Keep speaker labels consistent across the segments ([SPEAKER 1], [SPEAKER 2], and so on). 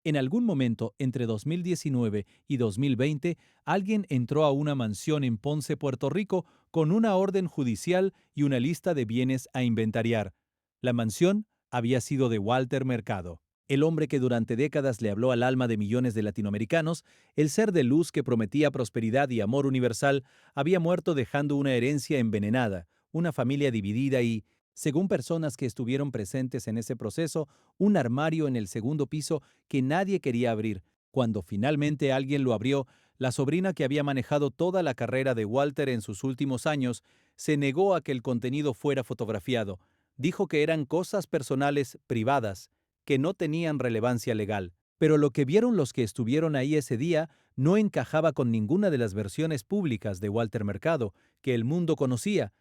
[SPEAKER 1] En algún momento entre 2019 y 2020, alguien entró a una mansión en Ponce, Puerto Rico, con una orden judicial y una lista de bienes a inventariar. La mansión había sido de Walter Mercado, el hombre que durante décadas le habló al alma de millones de latinoamericanos. El ser de luz que prometía prosperidad y amor universal, había muerto dejando una herencia envenenada, una familia dividida y, según personas que estuvieron presentes en ese proceso, un armario en el segundo piso que nadie quería abrir. Cuando finalmente alguien lo abrió, la sobrina que había manejado toda la carrera de Walter en sus últimos años se negó a que el contenido fuera fotografiado. Dijo que eran cosas personales, privadas, que no tenían relevancia legal. Pero lo que vieron los que estuvieron ahí ese día no encajaba con ninguna de las versiones públicas de Walter Mercado que el mundo conocía.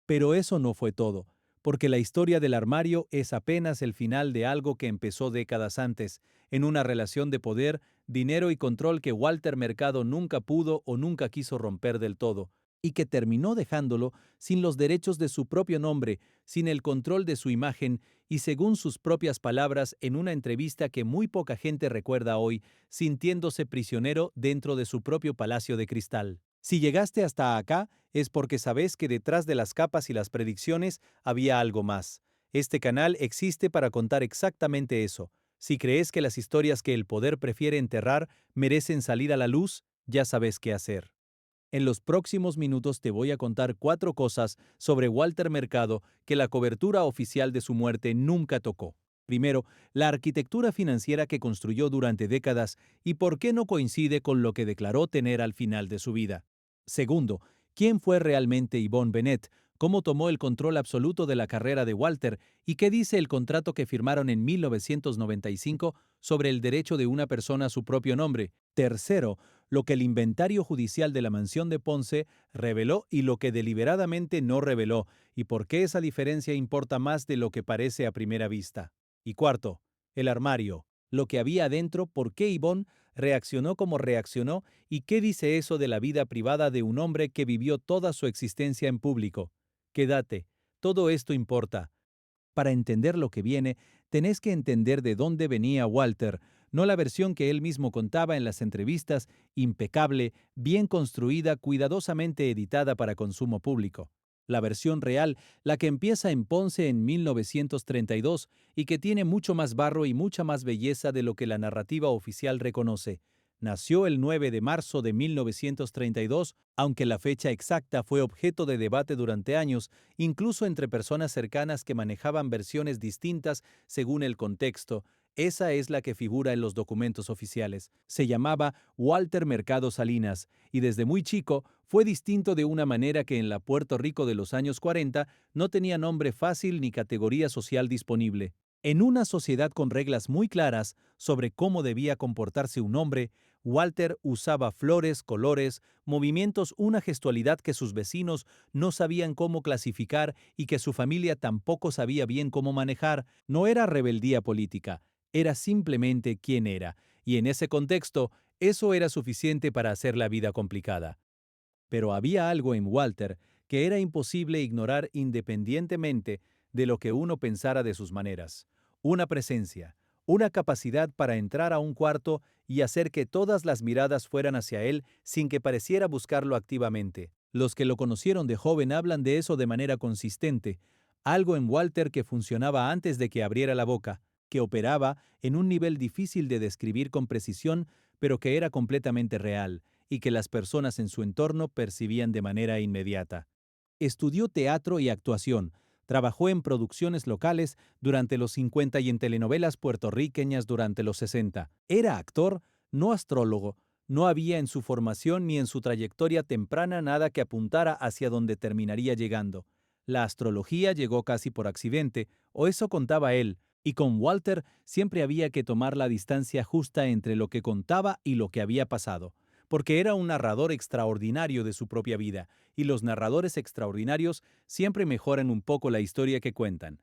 [SPEAKER 1] Pero eso no fue todo, porque la historia del armario es apenas el final de algo que empezó décadas antes, en una relación de poder, dinero y control que Walter Mercado nunca pudo o nunca quiso romper del todo, y que terminó dejándolo sin los derechos de su propio nombre, sin el control de su imagen y, según sus propias palabras en una entrevista que muy poca gente recuerda hoy, sintiéndose prisionero dentro de su propio palacio de cristal. Si llegaste hasta acá, es porque sabes que detrás de las capas y las predicciones había algo más. Este canal existe para contar exactamente eso. Si crees que las historias que el poder prefiere enterrar merecen salir a la luz, ya sabes qué hacer. En los próximos minutos te voy a contar 4 cosas sobre Walter Mercado que la cobertura oficial de su muerte nunca tocó. Primero, la arquitectura financiera que construyó durante décadas y por qué no coincide con lo que declaró tener al final de su vida. Segundo, quién fue realmente Yvonne Bennett, cómo tomó el control absoluto de la carrera de Walter y qué dice el contrato que firmaron en 1995 sobre el derecho de una persona a su propio nombre. Tercero, lo que el inventario judicial de la mansión de Ponce reveló y lo que deliberadamente no reveló, y por qué esa diferencia importa más de lo que parece a primera vista. Y cuarto, el armario, lo que había adentro, por qué Yvonne reaccionó como reaccionó y qué dice eso de la vida privada de un hombre que vivió toda su existencia en público. Quédate, todo esto importa. Para entender lo que viene, tenés que entender de dónde venía Walter, no la versión que él mismo contaba en las entrevistas, impecable, bien construida, cuidadosamente editada para consumo público. La versión real, la que empieza en Ponce en 1932 y que tiene mucho más barro y mucha más belleza de lo que la narrativa oficial reconoce. Nació el 9 de marzo de 1932, aunque la fecha exacta fue objeto de debate durante años, incluso entre personas cercanas que manejaban versiones distintas según el contexto. Esa es la que figura en los documentos oficiales. Se llamaba Walter Mercado Salinas y desde muy chico fue distinto de una manera que en la Puerto Rico de los años 40 no tenía nombre fácil ni categoría social disponible. En una sociedad con reglas muy claras sobre cómo debía comportarse un hombre, Walter usaba flores, colores, movimientos, una gestualidad que sus vecinos no sabían cómo clasificar y que su familia tampoco sabía bien cómo manejar. No era rebeldía política, era simplemente quién era, y en ese contexto, eso era suficiente para hacer la vida complicada. Pero había algo en Walter que era imposible ignorar independientemente de lo que uno pensara de sus maneras. Una presencia, una capacidad para entrar a un cuarto y hacer que todas las miradas fueran hacia él sin que pareciera buscarlo activamente. Los que lo conocieron de joven hablan de eso de manera consistente. Algo en Walter que funcionaba antes de que abriera la boca, que operaba en un nivel difícil de describir con precisión, pero que era completamente real y que las personas en su entorno percibían de manera inmediata. Estudió teatro y actuación, trabajó en producciones locales durante los 50 y en telenovelas puertorriqueñas durante los 60. Era actor, no astrólogo. No había en su formación ni en su trayectoria temprana nada que apuntara hacia donde terminaría llegando. La astrología llegó casi por accidente, o eso contaba él, y con Walter siempre había que tomar la distancia justa entre lo que contaba y lo que había pasado, porque era un narrador extraordinario de su propia vida, y los narradores extraordinarios siempre mejoran un poco la historia que cuentan.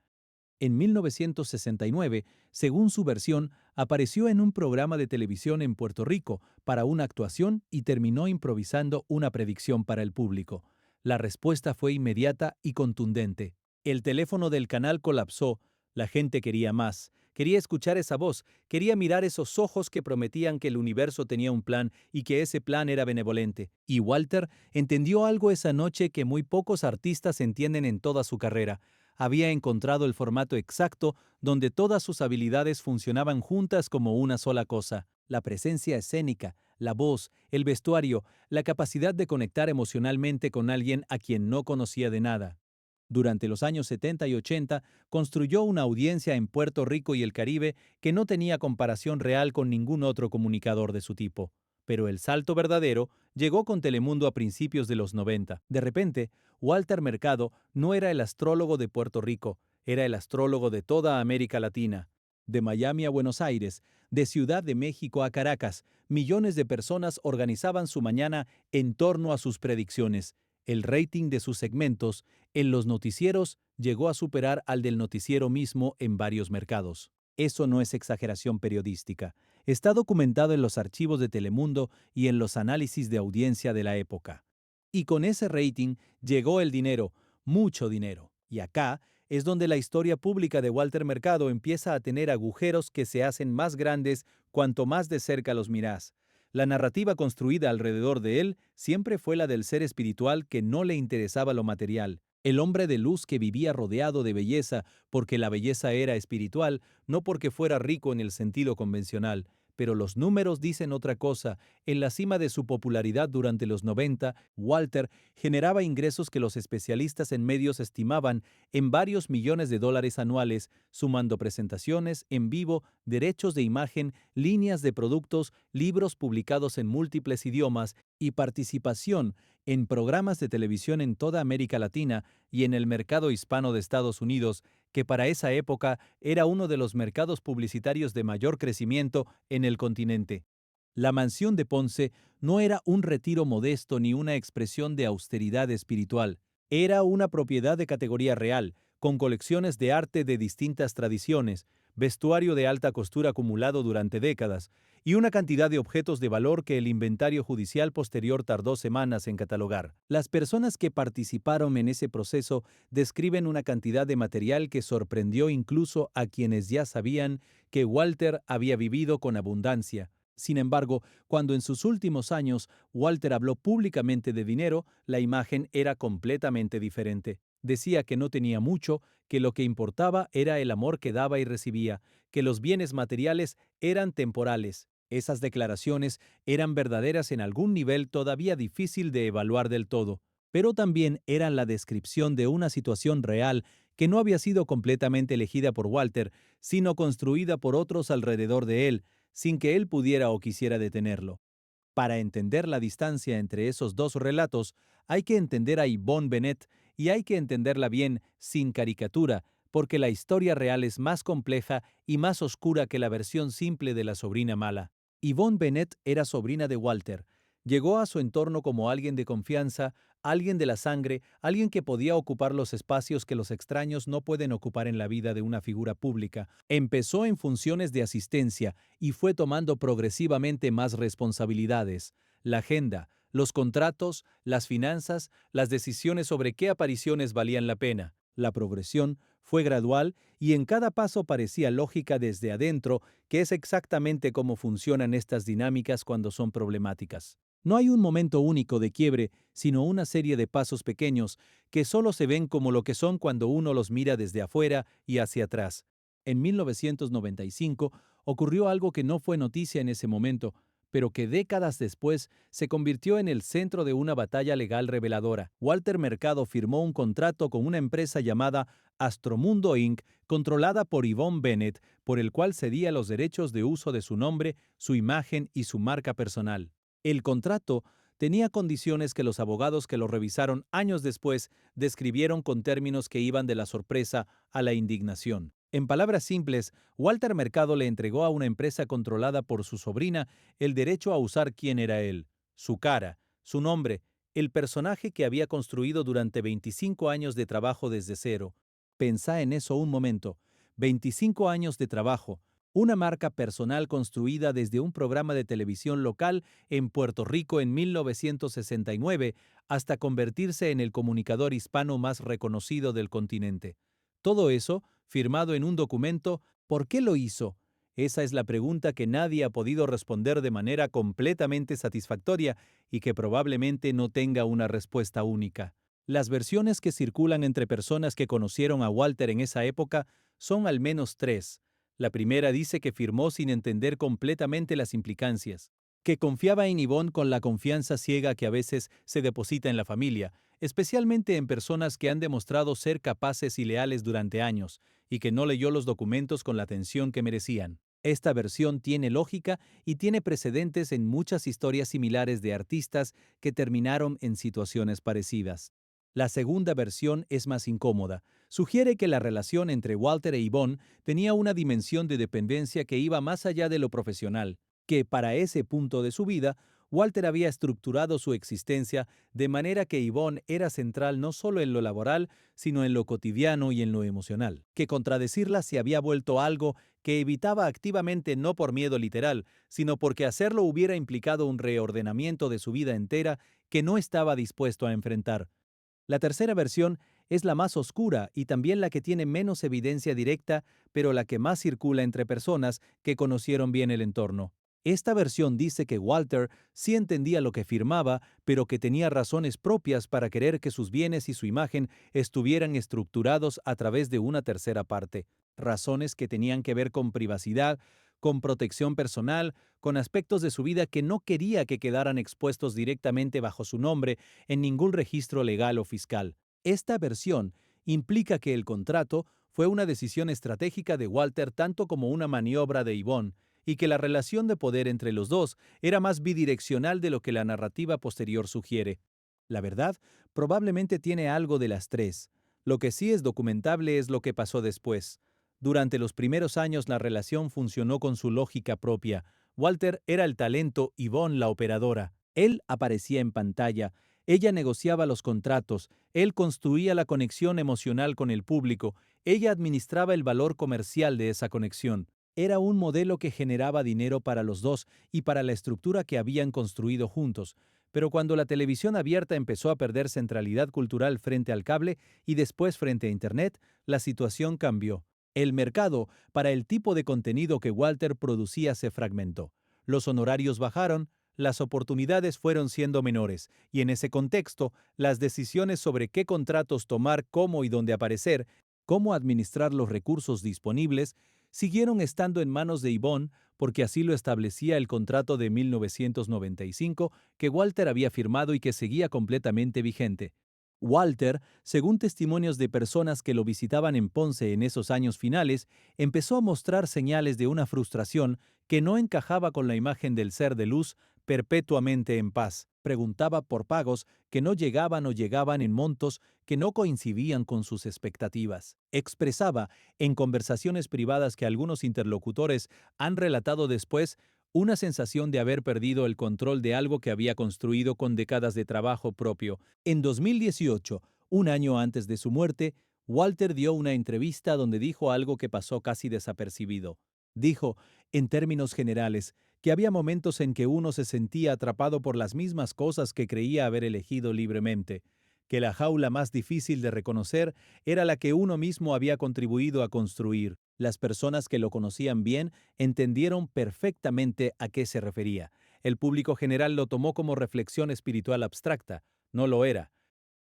[SPEAKER 1] En 1969, según su versión, apareció en un programa de televisión en Puerto Rico para una actuación y terminó improvisando una predicción para el público. La respuesta fue inmediata y contundente. El teléfono del canal colapsó, la gente quería más, quería escuchar esa voz, quería mirar esos ojos que prometían que el universo tenía un plan y que ese plan era benevolente. Y Walter entendió algo esa noche que muy pocos artistas entienden en toda su carrera. Había encontrado el formato exacto donde todas sus habilidades funcionaban juntas como una sola cosa: la presencia escénica, la voz, el vestuario, la capacidad de conectar emocionalmente con alguien a quien no conocía de nada. Durante los años 70 y 80, construyó una audiencia en Puerto Rico y el Caribe que no tenía comparación real con ningún otro comunicador de su tipo. Pero el salto verdadero llegó con Telemundo a principios de los 90. De repente, Walter Mercado no era el astrólogo de Puerto Rico, era el astrólogo de toda América Latina. De Miami a Buenos Aires, de Ciudad de México a Caracas, millones de personas organizaban su mañana en torno a sus predicciones. El rating de sus segmentos en los noticieros llegó a superar al del noticiero mismo en varios mercados. Eso no es exageración periodística. Está documentado en los archivos de Telemundo y en los análisis de audiencia de la época. Y con ese rating llegó el dinero, mucho dinero. Y acá es donde la historia pública de Walter Mercado empieza a tener agujeros que se hacen más grandes cuanto más de cerca los mirás. La narrativa construida alrededor de él siempre fue la del ser espiritual que no le interesaba lo material, el hombre de luz que vivía rodeado de belleza porque la belleza era espiritual, no porque fuera rico en el sentido convencional. Pero los números dicen otra cosa. En la cima de su popularidad durante los 90, Walter generaba ingresos que los especialistas en medios estimaban en varios millones de dólares anuales, sumando presentaciones en vivo, derechos de imagen, líneas de productos, libros publicados en múltiples idiomas y participación en programas de televisión en toda América Latina y en el mercado hispano de Estados Unidos, que para esa época era uno de los mercados publicitarios de mayor crecimiento en el continente. La mansión de Ponce no era un retiro modesto ni una expresión de austeridad espiritual. Era una propiedad de categoría real, con colecciones de arte de distintas tradiciones, vestuario de alta costura acumulado durante décadas, y una cantidad de objetos de valor que el inventario judicial posterior tardó semanas en catalogar. Las personas que participaron en ese proceso describen una cantidad de material que sorprendió incluso a quienes ya sabían que Walter había vivido con abundancia. Sin embargo, cuando en sus últimos años Walter habló públicamente de dinero, la imagen era completamente diferente. Decía que no tenía mucho, que lo que importaba era el amor que daba y recibía, que los bienes materiales eran temporales. Esas declaraciones eran verdaderas en algún nivel todavía difícil de evaluar del todo, pero también eran la descripción de una situación real que no había sido completamente elegida por Walter, sino construida por otros alrededor de él, sin que él pudiera o quisiera detenerlo. Para entender la distancia entre esos dos relatos, hay que entender a Yvonne Bennett y hay que entenderla bien, sin caricatura, porque la historia real es más compleja y más oscura que la versión simple de la sobrina mala. Yvonne Bennett era sobrina de Walter. Llegó a su entorno como alguien de confianza, alguien de la sangre, alguien que podía ocupar los espacios que los extraños no pueden ocupar en la vida de una figura pública. Empezó en funciones de asistencia y fue tomando progresivamente más responsabilidades: la agenda, los contratos, las finanzas, las decisiones sobre qué apariciones valían la pena. La progresión fue gradual y en cada paso parecía lógica desde adentro, que es exactamente cómo funcionan estas dinámicas cuando son problemáticas. No hay un momento único de quiebre, sino una serie de pasos pequeños que solo se ven como lo que son cuando uno los mira desde afuera y hacia atrás. En 1995 ocurrió algo que no fue noticia en ese momento, pero que décadas después se convirtió en el centro de una batalla legal reveladora. Walter Mercado firmó un contrato con una empresa llamada Astromundo Inc., controlada por Yvonne Bennett, por el cual cedía los derechos de uso de su nombre, su imagen y su marca personal. El contrato tenía condiciones que los abogados que lo revisaron años después describieron con términos que iban de la sorpresa a la indignación. En palabras simples, Walter Mercado le entregó a una empresa controlada por su sobrina el derecho a usar quién era él, su cara, su nombre, el personaje que había construido durante 25 años de trabajo desde cero. Pensá en eso un momento. 25 años de trabajo, una marca personal construida desde un programa de televisión local en Puerto Rico en 1969 hasta convertirse en el comunicador hispano más reconocido del continente. Todo eso firmado en un documento ¿Por qué lo hizo? Esa es la pregunta que nadie ha podido responder de manera completamente satisfactoria y que probablemente no tenga una respuesta única. Las versiones que circulan entre personas que conocieron a Walter en esa época son al menos tres. La primera dice que firmó sin entender completamente las implicancias, que confiaba en Yvonne con la confianza ciega que a veces se deposita en la familia, especialmente en personas que han demostrado ser capaces y leales durante años, y que no leyó los documentos con la atención que merecían. Esta versión tiene lógica y tiene precedentes en muchas historias similares de artistas que terminaron en situaciones parecidas. La segunda versión es más incómoda. Sugiere que la relación entre Walter e Yvonne tenía una dimensión de dependencia que iba más allá de lo profesional, que para ese punto de su vida, Walter había estructurado su existencia de manera que Yvonne era central no solo en lo laboral, sino en lo cotidiano y en lo emocional, que contradecirla se había vuelto algo que evitaba activamente no por miedo literal, sino porque hacerlo hubiera implicado un reordenamiento de su vida entera que no estaba dispuesto a enfrentar. La tercera versión es la más oscura y también la que tiene menos evidencia directa, pero la que más circula entre personas que conocieron bien el entorno. Esta versión dice que Walter sí entendía lo que firmaba, pero que tenía razones propias para querer que sus bienes y su imagen estuvieran estructurados a través de una tercera parte. Razones que tenían que ver con privacidad, con protección personal, con aspectos de su vida que no quería que quedaran expuestos directamente bajo su nombre en ningún registro legal o fiscal. Esta versión implica que el contrato fue una decisión estratégica de Walter tanto como una maniobra de Yvonne, y que la relación de poder entre los dos era más bidireccional de lo que la narrativa posterior sugiere. La verdad, probablemente tiene algo de las tres. Lo que sí es documentable es lo que pasó después. Durante los primeros años la relación funcionó con su lógica propia. Walter era el talento, Yvonne la operadora. Él aparecía en pantalla, ella negociaba los contratos, él construía la conexión emocional con el público, ella administraba el valor comercial de esa conexión. Era un modelo que generaba dinero para los dos y para la estructura que habían construido juntos. Pero cuando la televisión abierta empezó a perder centralidad cultural frente al cable y después frente a Internet, la situación cambió. El mercado para el tipo de contenido que Walter producía se fragmentó. Los honorarios bajaron, las oportunidades fueron siendo menores, y en ese contexto, las decisiones sobre qué contratos tomar, cómo y dónde aparecer, cómo administrar los recursos disponibles, siguieron estando en manos de Yvonne porque así lo establecía el contrato de 1995 que Walter había firmado y que seguía completamente vigente. Walter, según testimonios de personas que lo visitaban en Ponce en esos años finales, empezó a mostrar señales de una frustración que no encajaba con la imagen del ser de luz perpetuamente en paz. Preguntaba por pagos que no llegaban o llegaban en montos que no coincidían con sus expectativas. Expresaba, en conversaciones privadas que algunos interlocutores han relatado después, una sensación de haber perdido el control de algo que había construido con décadas de trabajo propio. En 2018, un año antes de su muerte, Walter dio una entrevista donde dijo algo que pasó casi desapercibido. Dijo, en términos generales, que había momentos en que uno se sentía atrapado por las mismas cosas que creía haber elegido libremente, que la jaula más difícil de reconocer era la que uno mismo había contribuido a construir. Las personas que lo conocían bien entendieron perfectamente a qué se refería. El público general lo tomó como reflexión espiritual abstracta. No lo era.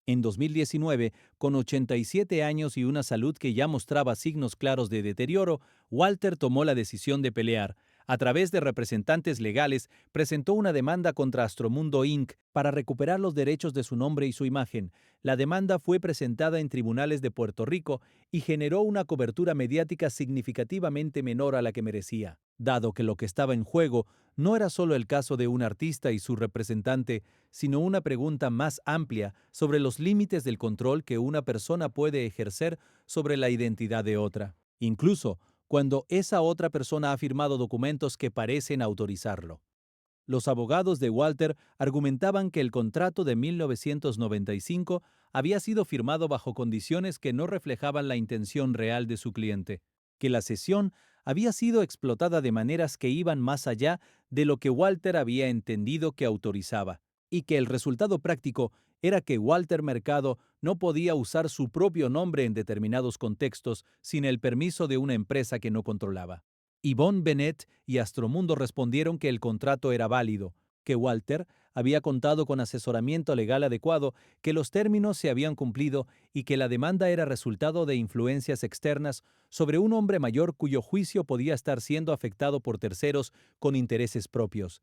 [SPEAKER 1] En 2019, con 87 años y una salud que ya mostraba signos claros de deterioro, Walter tomó la decisión de pelear. A través de representantes legales, presentó una demanda contra Astromundo Inc. para recuperar los derechos de su nombre y su imagen. La demanda fue presentada en tribunales de Puerto Rico y generó una cobertura mediática significativamente menor a la que merecía, dado que lo que estaba en juego no era solo el caso de un artista y su representante, sino una pregunta más amplia sobre los límites del control que una persona puede ejercer sobre la identidad de otra, incluso cuando esa otra persona ha firmado documentos que parecen autorizarlo. Los abogados de Walter argumentaban que el contrato de 1995 había sido firmado bajo condiciones que no reflejaban la intención real de su cliente, que la cesión había sido explotada de maneras que iban más allá de lo que Walter había entendido que autorizaba, y que el resultado práctico era que Walter Mercado no podía usar su propio nombre en determinados contextos sin el permiso de una empresa que no controlaba. Yvonne Bennett y Astromundo respondieron que el contrato era válido, que Walter había contado con asesoramiento legal adecuado, que los términos se habían cumplido y que la demanda era resultado de influencias externas sobre un hombre mayor cuyo juicio podía estar siendo afectado por terceros con intereses propios.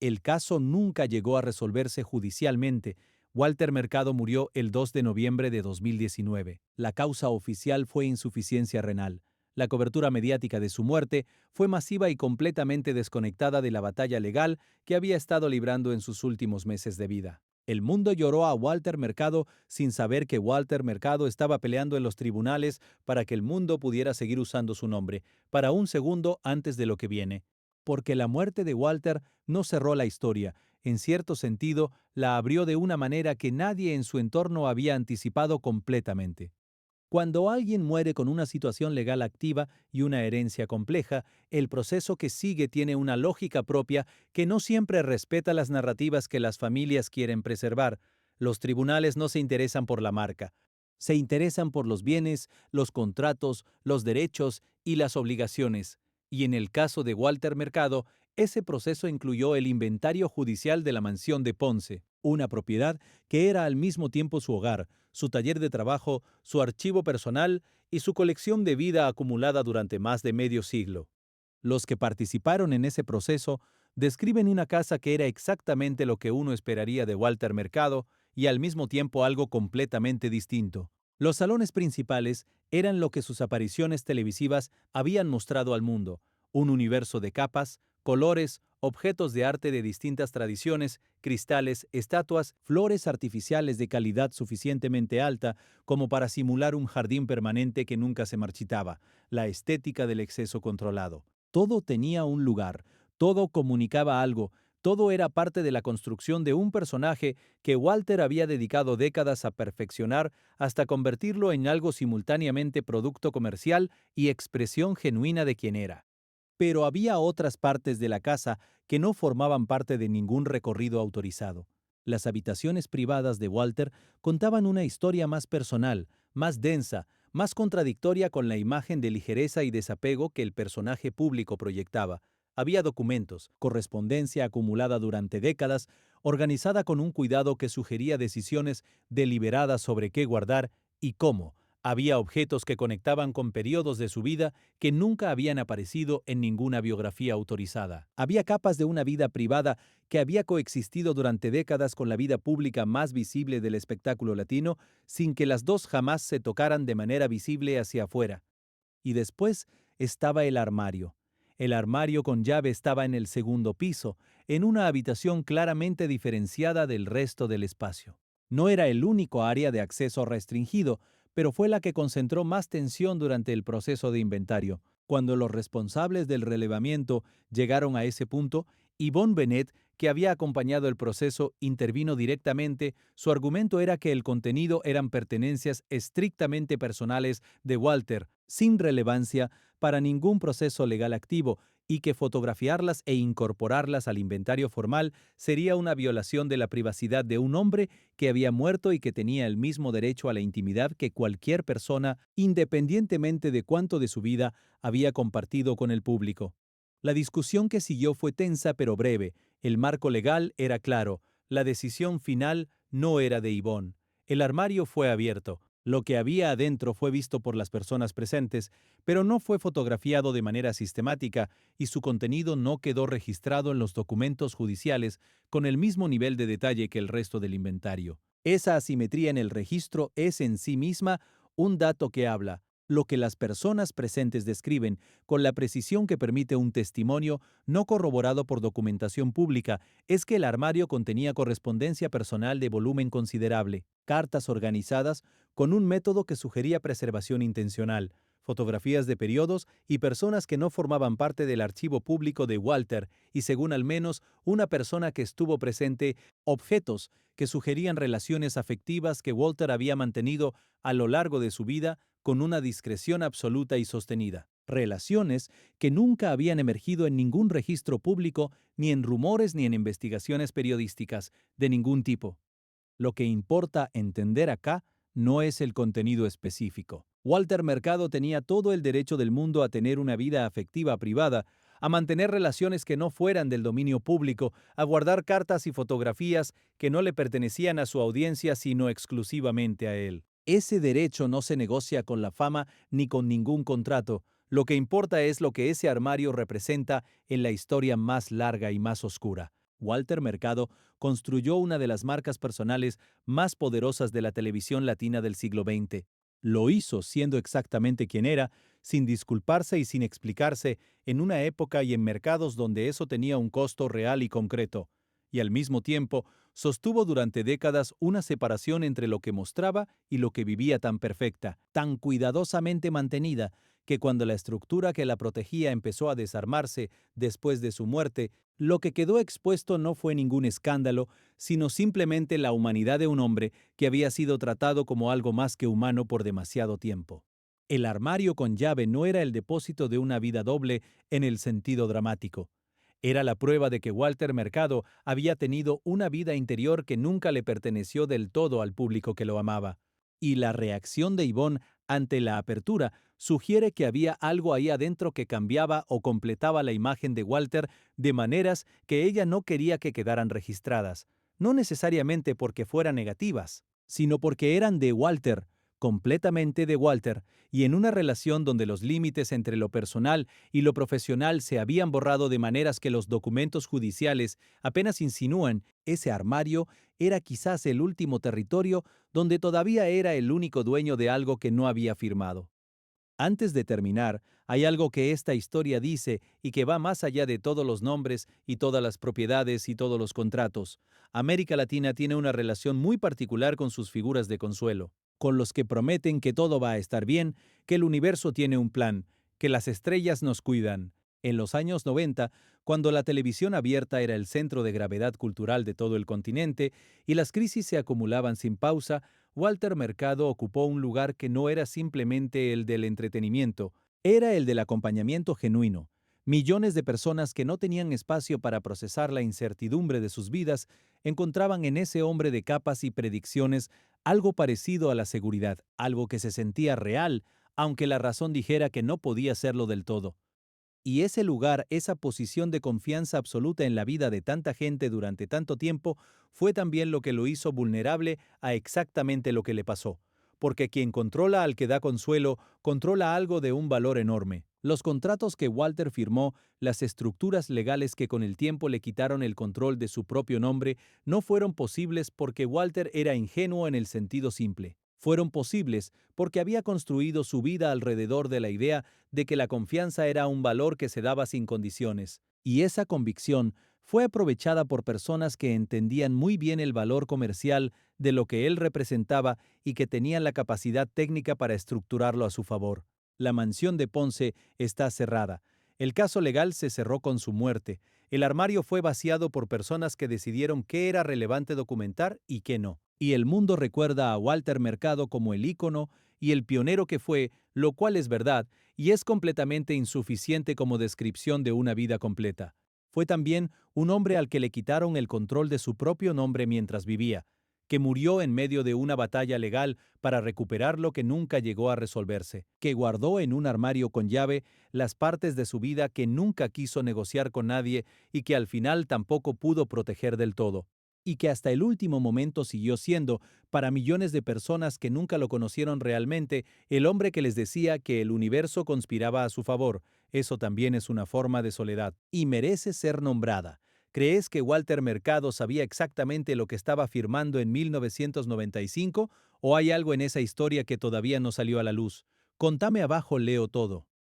[SPEAKER 1] El caso nunca llegó a resolverse judicialmente. Walter Mercado murió el 2 de noviembre de 2019. La causa oficial fue insuficiencia renal. La cobertura mediática de su muerte fue masiva y completamente desconectada de la batalla legal que había estado librando en sus últimos meses de vida. El mundo lloró a Walter Mercado sin saber que Walter Mercado estaba peleando en los tribunales para que el mundo pudiera seguir usando su nombre, para un segundo antes de lo que viene. Porque la muerte de Walter no cerró la historia, en cierto sentido la abrió de una manera que nadie en su entorno había anticipado completamente. Cuando alguien muere con una situación legal activa y una herencia compleja, el proceso que sigue tiene una lógica propia que no siempre respeta las narrativas que las familias quieren preservar. Los tribunales no se interesan por la marca, se interesan por los bienes, los contratos, los derechos y las obligaciones. Y en el caso de Walter Mercado, ese proceso incluyó el inventario judicial de la mansión de Ponce, una propiedad que era al mismo tiempo su hogar, su taller de trabajo, su archivo personal y su colección de vida acumulada durante más de medio siglo. Los que participaron en ese proceso describen una casa que era exactamente lo que uno esperaría de Walter Mercado y al mismo tiempo algo completamente distinto. Los salones principales eran lo que sus apariciones televisivas habían mostrado al mundo, un universo de capas, colores, objetos de arte de distintas tradiciones, cristales, estatuas, flores artificiales de calidad suficientemente alta como para simular un jardín permanente que nunca se marchitaba, la estética del exceso controlado. Todo tenía un lugar, todo comunicaba algo, todo era parte de la construcción de un personaje que Walter había dedicado décadas a perfeccionar hasta convertirlo en algo simultáneamente producto comercial y expresión genuina de quien era. Pero había otras partes de la casa que no formaban parte de ningún recorrido autorizado. Las habitaciones privadas de Walter contaban una historia más personal, más densa, más contradictoria con la imagen de ligereza y desapego que el personaje público proyectaba. Había documentos, correspondencia acumulada durante décadas, organizada con un cuidado que sugería decisiones deliberadas sobre qué guardar y cómo. Había objetos que conectaban con periodos de su vida que nunca habían aparecido en ninguna biografía autorizada. Había capas de una vida privada que había coexistido durante décadas con la vida pública más visible del espectáculo latino, sin que las dos jamás se tocaran de manera visible hacia afuera. Y después estaba el armario. El armario con llave estaba en el segundo piso, en una habitación claramente diferenciada del resto del espacio. No era el único área de acceso restringido, pero fue la que concentró más tensión durante el proceso de inventario. Cuando los responsables del relevamiento llegaron a ese punto, Yvonne Bennett, que había acompañado el proceso, intervino directamente. Su argumento era que el contenido eran pertenencias estrictamente personales de Walter, sin relevancia para ningún proceso legal activo, y que fotografiarlas e incorporarlas al inventario formal sería una violación de la privacidad de un hombre que había muerto y que tenía el mismo derecho a la intimidad que cualquier persona, independientemente de cuánto de su vida había compartido con el público. La discusión que siguió fue tensa pero breve. El marco legal era claro. La decisión final no era de Yvonne. El armario fue abierto. Lo que había adentro fue visto por las personas presentes, pero no fue fotografiado de manera sistemática y su contenido no quedó registrado en los documentos judiciales con el mismo nivel de detalle que el resto del inventario. Esa asimetría en el registro es en sí misma un dato que habla. Lo que las personas presentes describen con la precisión que permite un testimonio no corroborado por documentación pública es que el armario contenía correspondencia personal de volumen considerable, cartas organizadas con un método que sugería preservación intencional, fotografías de periodos y personas que no formaban parte del archivo público de Walter y, según al menos una persona que estuvo presente, objetos que sugerían relaciones afectivas que Walter había mantenido a lo largo de su vida con una discreción absoluta y sostenida. Relaciones que nunca habían emergido en ningún registro público, ni en rumores ni en investigaciones periodísticas de ningún tipo. Lo que importa entender acá no es el contenido específico. Walter Mercado tenía todo el derecho del mundo a tener una vida afectiva privada, a mantener relaciones que no fueran del dominio público, a guardar cartas y fotografías que no le pertenecían a su audiencia sino exclusivamente a él. Ese derecho no se negocia con la fama ni con ningún contrato. Lo que importa es lo que ese armario representa en la historia más larga y más oscura. Walter Mercado construyó una de las marcas personales más poderosas de la televisión latina del siglo XX. Lo hizo siendo exactamente quien era, sin disculparse y sin explicarse, en una época y en mercados donde eso tenía un costo real y concreto. Y al mismo tiempo, sostuvo durante décadas una separación entre lo que mostraba y lo que vivía tan perfecta, tan cuidadosamente mantenida, que cuando la estructura que la protegía empezó a desarmarse después de su muerte, lo que quedó expuesto no fue ningún escándalo, sino simplemente la humanidad de un hombre que había sido tratado como algo más que humano por demasiado tiempo. El armario con llave no era el depósito de una vida doble en el sentido dramático. Era la prueba de que Walter Mercado había tenido una vida interior que nunca le perteneció del todo al público que lo amaba. Y la reacción de Yvonne ante la apertura sugiere que había algo ahí adentro que cambiaba o completaba la imagen de Walter de maneras que ella no quería que quedaran registradas, no necesariamente porque fueran negativas, sino porque eran de Walter, completamente de Walter, y en una relación donde los límites entre lo personal y lo profesional se habían borrado de maneras que los documentos judiciales apenas insinúan, ese armario era quizás el último territorio donde todavía era el único dueño de algo que no había firmado. Antes de terminar, hay algo que esta historia dice y que va más allá de todos los nombres y todas las propiedades y todos los contratos. América Latina tiene una relación muy particular con sus figuras de consuelo, con los que prometen que todo va a estar bien, que el universo tiene un plan, que las estrellas nos cuidan. En los años 90, cuando la televisión abierta era el centro de gravedad cultural de todo el continente y las crisis se acumulaban sin pausa, Walter Mercado ocupó un lugar que no era simplemente el del entretenimiento, era el del acompañamiento genuino. Millones de personas que no tenían espacio para procesar la incertidumbre de sus vidas encontraban en ese hombre de capas y predicciones algo parecido a la seguridad, algo que se sentía real, aunque la razón dijera que no podía serlo del todo. Y ese lugar, esa posición de confianza absoluta en la vida de tanta gente durante tanto tiempo, fue también lo que lo hizo vulnerable a exactamente lo que le pasó. Porque quien controla al que da consuelo, controla algo de un valor enorme. Los contratos que Walter firmó, las estructuras legales que con el tiempo le quitaron el control de su propio nombre, no fueron posibles porque Walter era ingenuo en el sentido simple. Fueron posibles porque había construido su vida alrededor de la idea de que la confianza era un valor que se daba sin condiciones, y esa convicción fue aprovechada por personas que entendían muy bien el valor comercial de lo que él representaba y que tenían la capacidad técnica para estructurarlo a su favor. La mansión de Ponce está cerrada. El caso legal se cerró con su muerte. El armario fue vaciado por personas que decidieron qué era relevante documentar y qué no. Y el mundo recuerda a Walter Mercado como el ícono y el pionero que fue, lo cual es verdad, y es completamente insuficiente como descripción de una vida completa. Fue también un hombre al que le quitaron el control de su propio nombre mientras vivía, que murió en medio de una batalla legal para recuperar lo que nunca llegó a resolverse, que guardó en un armario con llave las partes de su vida que nunca quiso negociar con nadie y que al final tampoco pudo proteger del todo, y que hasta el último momento siguió siendo, para millones de personas que nunca lo conocieron realmente, el hombre que les decía que el universo conspiraba a su favor. Eso también es una forma de soledad, y merece ser nombrada. ¿Crees que Walter Mercado sabía exactamente lo que estaba firmando en 1995 o hay algo en esa historia que todavía no salió a la luz? Contame abajo, leo todo.